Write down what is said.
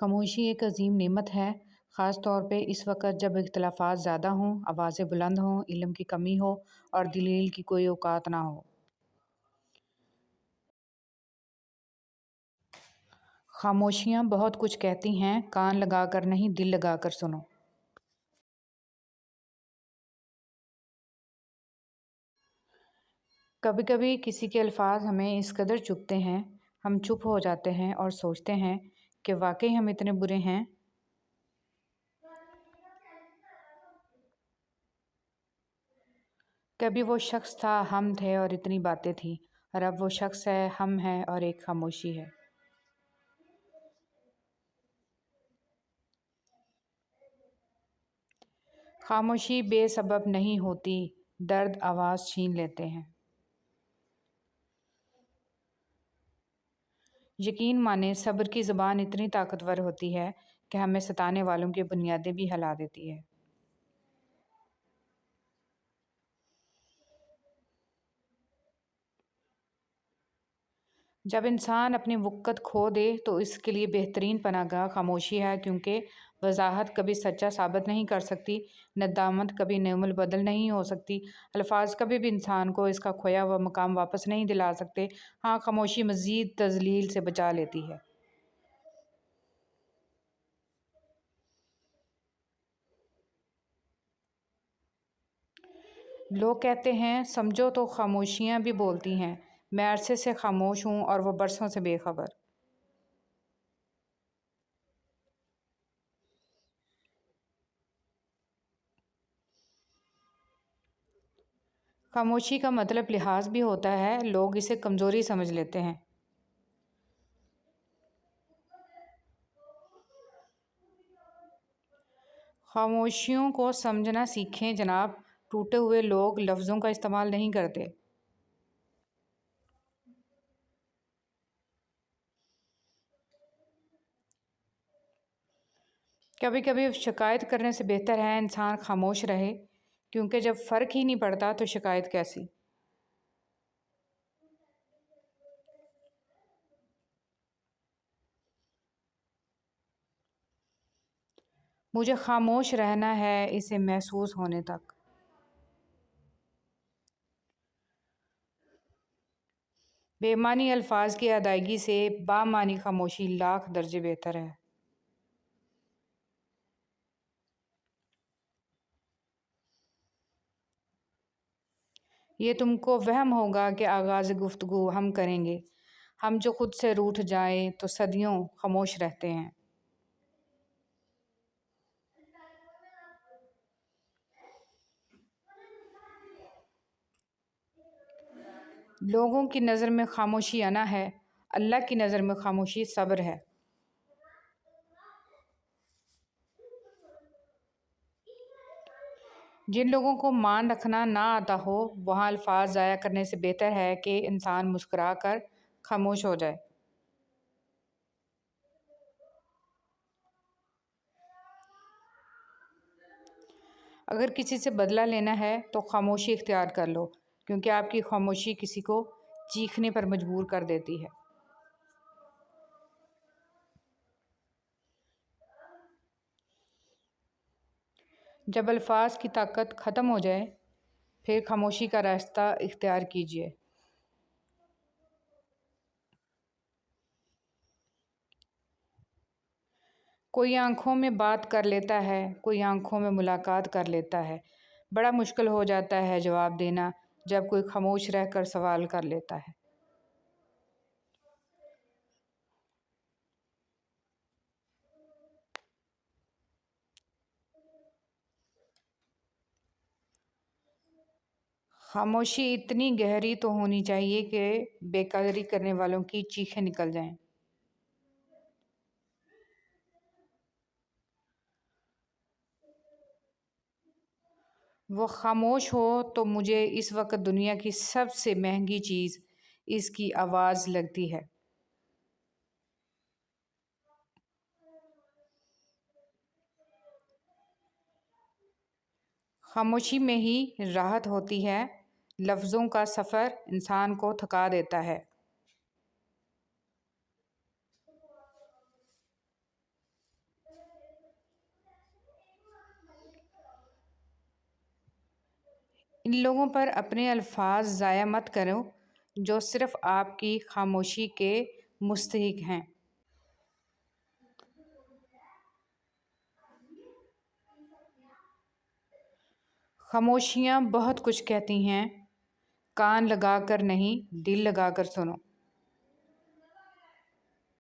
خاموشی ایک عظیم نعمت ہے، خاص طور پہ اس وقت جب اختلافات زیادہ ہوں، آوازیں بلند ہوں، علم کی کمی ہو اور دلیل کی کوئی اوقات نہ ہو۔ خاموشیاں بہت کچھ کہتی ہیں، کان لگا کر نہیں، دل لگا کر سنو۔ کبھی کبھی کسی کے الفاظ ہمیں اس قدر چبھتے ہیں، ہم چپ ہو جاتے ہیں اور سوچتے ہیں کہ واقعی ہم اتنے برے ہیں۔ کبھی وہ شخص تھا، ہم تھے اور اتنی باتیں تھیں، اور اب وہ شخص ہے، ہم ہیں اور ایک خاموشی ہے۔ خاموشی بے سبب نہیں ہوتی، درد آواز چھین لیتے ہیں۔ یقین مانیں، صبر کی زبان اتنی طاقتور ہوتی ہے کہ ہمیں ستانے والوں کی بنیادیں بھی ہلا دیتی ہے۔ جب انسان اپنی وقت کھو دے تو اس کے لیے بہترین پناہ گاہ خاموشی ہے، کیونکہ وضاحت کبھی سچا ثابت نہیں کر سکتی، ندامت کبھی نعم البدل نہیں ہو سکتی، الفاظ کبھی بھی انسان کو اس کا کھویا ہوا مقام واپس نہیں دلا سکتے۔ ہاں، خاموشی مزید تذلیل سے بچا لیتی ہے۔ لوگ کہتے ہیں سمجھو تو خاموشیاں بھی بولتی ہیں، میں عرصے سے خاموش ہوں اور وہ برسوں سے بے خبر۔ خاموشی کا مطلب لحاظ بھی ہوتا ہے، لوگ اسے کمزوری سمجھ لیتے ہیں۔ خاموشیوں کو سمجھنا سیکھیں جناب، ٹوٹے ہوئے لوگ لفظوں کا استعمال نہیں کرتے۔ کبھی کبھی شکایت کرنے سے بہتر ہے انسان خاموش رہے، کیونکہ جب فرق ہی نہیں پڑتا تو شکایت کیسی؟ مجھے خاموش رہنا ہے اسے محسوس ہونے تک۔ بے معنی الفاظ کی ادائیگی سے بامعنی خاموشی لاکھ درجے بہتر ہے۔ یہ تم کو وہم ہوگا کہ آغاز گفتگو ہم کریں گے، ہم جو خود سے روٹھ جائیں تو صدیوں خاموش رہتے ہیں۔ لوگوں کی نظر میں خاموشی انا ہے، اللہ کی نظر میں خاموشی صبر ہے۔ جن لوگوں کو مان رکھنا نہ آتا ہو، وہاں الفاظ ضائع کرنے سے بہتر ہے کہ انسان مسکرا کر خاموش ہو جائے۔ اگر کسی سے بدلہ لینا ہے تو خاموشی اختیار کر لو، کیونکہ آپ کی خاموشی کسی کو چیخنے پر مجبور کر دیتی ہے۔ جب الفاظ کی طاقت ختم ہو جائے، پھر خاموشی کا راستہ اختیار کیجیے۔ کوئی آنکھوں میں بات کر لیتا ہے، کوئی آنکھوں میں ملاقات کر لیتا ہے۔ بڑا مشکل ہو جاتا ہے جواب دینا جب کوئی خاموش رہ کر سوال کر لیتا ہے۔ خاموشی اتنی گہری تو ہونی چاہیے کہ بے قدری کرنے والوں کی چیخیں نکل جائیں۔ وہ خاموش ہو تو مجھے اس وقت دنیا کی سب سے مہنگی چیز اس کی آواز لگتی ہے۔ خاموشی میں ہی راحت ہوتی ہے، لفظوں کا سفر انسان کو تھکا دیتا ہے۔ ان لوگوں پر اپنے الفاظ ضائع مت کرو جو صرف آپ کی خاموشی کے مستحق ہیں۔ خاموشیاں بہت کچھ کہتی ہیں، کان لگا کر نہیں، دل لگا کر سنو۔